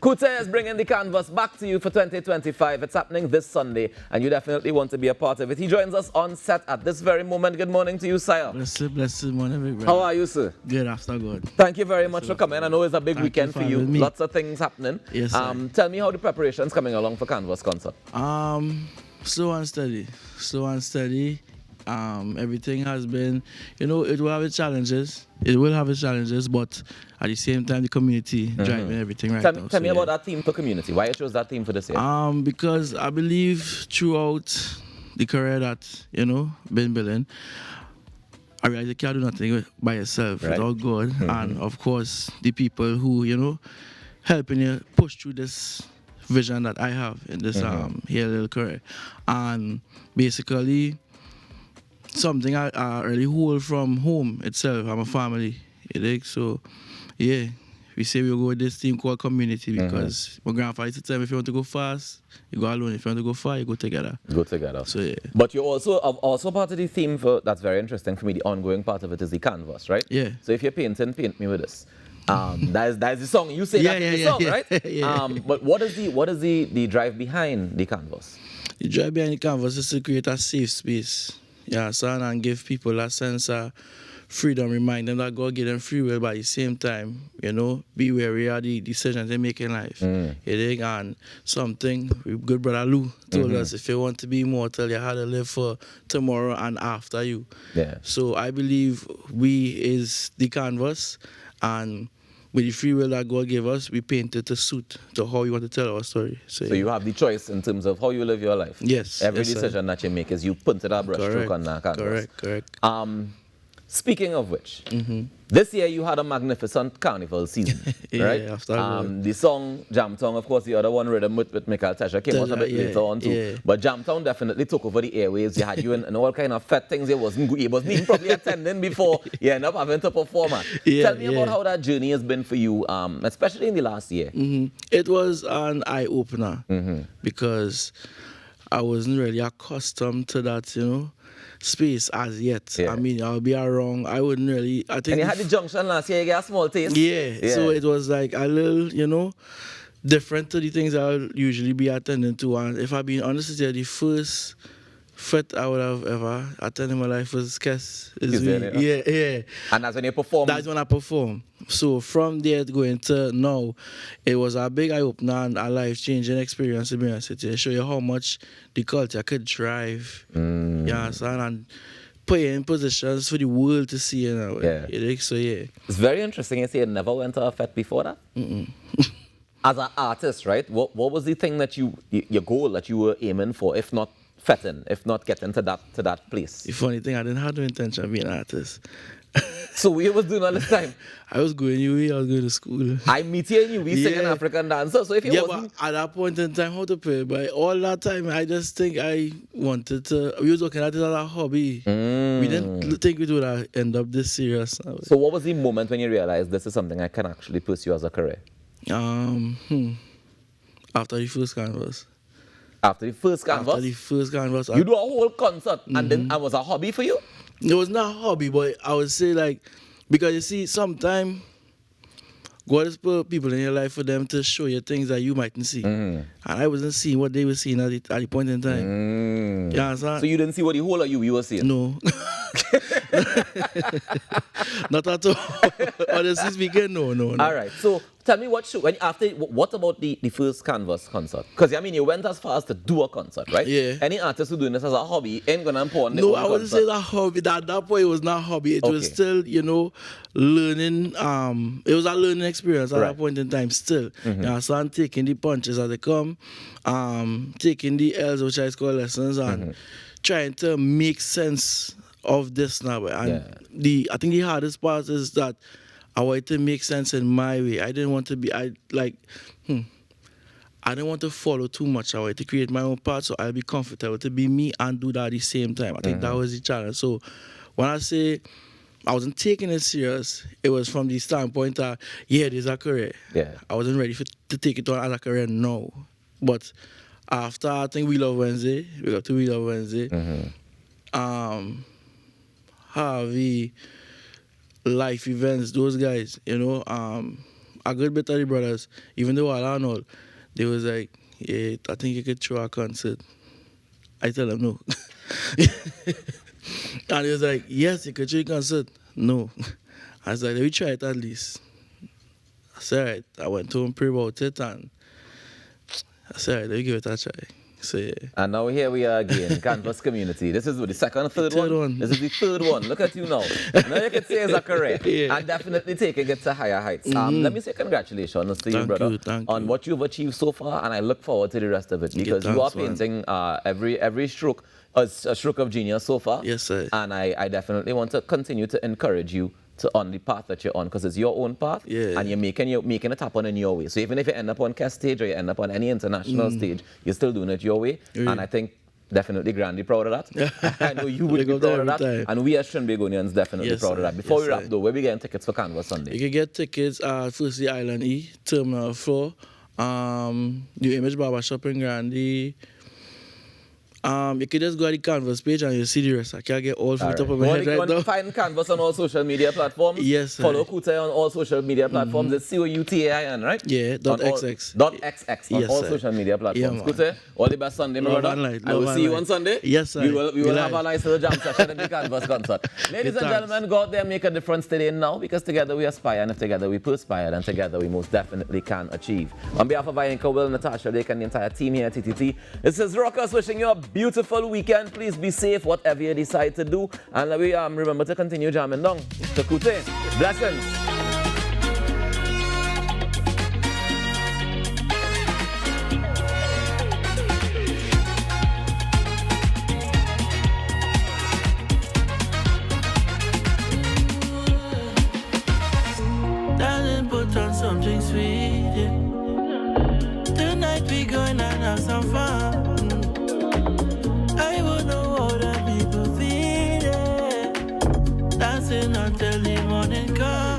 Coutain is bringing the canvas back to you for 2025. It's happening this Sunday, and you definitely want to be a part of it. He joins us on set at this very moment. Good morning to you, sire. Blessed morning, big brother. How are you, sir? Good, after God. Thank you very much for coming. I know it's a big weekend for you. Me. Lots of things happening. Yes, sir. Tell me how the preparation's coming along for Kanvas Koncert. Slow and steady. Slow and steady. Everything has been, it will have its challenges. It will have its challenges, but at the same time, the community driving everything right now. Tell me about that theme for community. Why you chose that theme for this year? Because I believe throughout the career that, been building, I realize you can't do nothing by yourself without God. And of course, the people who, helping you push through this vision that I have in this here little career. And basically, something I really hold from home itself. I'm a family. So, yeah, we say we'll go with this team called Community because my grandfather used to tell me if you want to go fast, you go alone. If you want to go far, you go together. Go together. So, yeah. But you're also part of the theme for, that's very interesting for me, the ongoing part of it is the canvas, right? Yeah. So if you're painting, paint me with this. That's the song. You say that in the song, right? Yeah. But what is the drive behind the canvas? The drive behind the canvas is to create a safe space. Yeah, son, and give people that sense of freedom, remind them that God gave them free will, but at the same time, be wary of the decisions they make in life. And something good brother Lou told us, if you want to be immortal, you have to live for tomorrow and after you. Yeah. So I believe we is the canvas, and with the free will that God gave us, we paint it to suit to how we want to tell our story. So you have the choice in terms of how you live your life. Yes. Every yes, decision that you make is you put it a brush stroke on that canvas. Correct. Speaking of which, this year you had a magnificent carnival season, right? After the song Jamtown, of course, the other one, Rhythm with Michael Tesha, came out a bit later on too. Yeah. But Jamtown definitely took over the airwaves. You had you in all kind of fat things you wasn't even probably attending before you end up having to perform at. Tell me about how that journey has been for you, especially in the last year. It was an eye-opener because I wasn't really accustomed to that, space as yet. Yeah. I mean, I'll be wrong. I wouldn't really. I think. And you had the junction last year. You got a small taste. Yeah. So it was like a little, different to the things I'll usually be attending to. And if I'm being honest with you, the first fit I would have ever attended in my life was Kes. Yeah. And that's when you perform. That's when I perform. So from there going to now, it was a big eye-opener and a life-changing experience, to be honest with you. Show you how much the culture could drive. You understand? And put you in positions for the world to see, So, yeah. It's very interesting. You say you never went to a fete before that? As an artist, right? What was the thing that your goal that you were aiming for, if not fetting, if not getting to that place? The funny thing, I didn't have no intention of being an artist. So what you was doing all this time? I was going UWE, I was going to school. I meet you in UWE singing African dancer. So if you wasn't... but at that point in time, how to play? But all that time, I just think I wanted to... We were looking at it as a hobby. We didn't think it would end up this serious. So what was the moment when you realized this is something I can actually pursue as a career? After the first canvas. After the first canvas? After the first canvas. You do a whole concert and then it was a hobby for you? It was not a hobby, but I would say because you see, sometimes God has put people in your life for them to show you things that you mightn't see. And I wasn't seeing what they were seeing at the point in time. You understand? So you didn't see what the whole of you were seeing? No. Not at all. Honestly speaking, no. All right. So tell me what about the first Kanvas concert? Because you went as far as to do a concert, right? Yeah. Any artist who doing this as a hobby ain't gonna pour on No, I wouldn't say that hobby. At that point, it was not a hobby. It was still, learning. It was a learning experience at that point in time. Still, so I'm taking the punches as they come, taking the L's, which I call lessons, and trying to make sense of this now. And I think the hardest part is that I wanted to make sense in my way. I didn't want to be, I didn't want to follow too much. I wanted to create my own path so I'll be comfortable to be me and do that at the same time. I think that was the challenge. So when I say I wasn't taking it serious, it was from the standpoint that, there's a career. Yeah. I wasn't ready to take it on as a career now. But after, I think we got to We Love Wednesday, Harvey, life events, those guys, a good bit of the brothers, even though all and all, they was like, yeah, I think you could throw a concert. I tell them no. And he was like, yes, you could throw a concert. No. I was like, let me try it at least. I said, all right. I went to him, pray about it, and I said, all right, let me give it a try. So, yeah. And now here we are again, Kanvas Community. This is what, the second or third one? This is the third one. Look at you now. Now you can say it's correct. Yeah. And definitely taking it to higher heights. Let me say congratulations to you, brother, on what you've achieved so far, and I look forward to the rest of it, because you are painting every stroke a stroke of genius so far. Yes, sir. And I definitely want to continue to encourage you on the path that you're on, because it's your own path, and you're making it happen in your way. So even if you end up on Kes stage or you end up on any international stage, you're still doing it your way. And I think definitely Grandy proud of that. I know you would be proud of that. Time. And we as Trinbagonians definitely proud of that. Before we wrap though, where we getting tickets for Kanvas Sunday? You can get tickets at firstly Island E, Terminal 4, New Image Barber Shop in Grandy. You can just go to the Kanvas page and you'll see the rest. I can't get all from the top of my head right now. Find Kanvas on all social media platforms. Yes, sir. Follow Coutain on all social media platforms. It's Coutain, right? Yeah, .xx. .xx on Yes, all sir. social media platforms. Yeah, Coutain, all the best Sunday, my Love brother. and light, I will love see you and on light. Sunday. Yes, sir. We will have live. a nice little jam session at the Kanvas concert. Ladies and gentlemen, go out there and make a difference today and now, because together we aspire, and if together we perspire, and together we most definitely can achieve. On behalf of Ianka, Will, Natasha, Lake, and the entire team here at TTT, this is Rockers wishing you a beautiful weekend. Please be safe, whatever you decide to do. And we remember to continue jamming down to Coutain. Blessings. Darling, put on something sweet, yeah. Tonight we going and have some fun. I would know how the people feel, yeah. Dancing until the morning comes.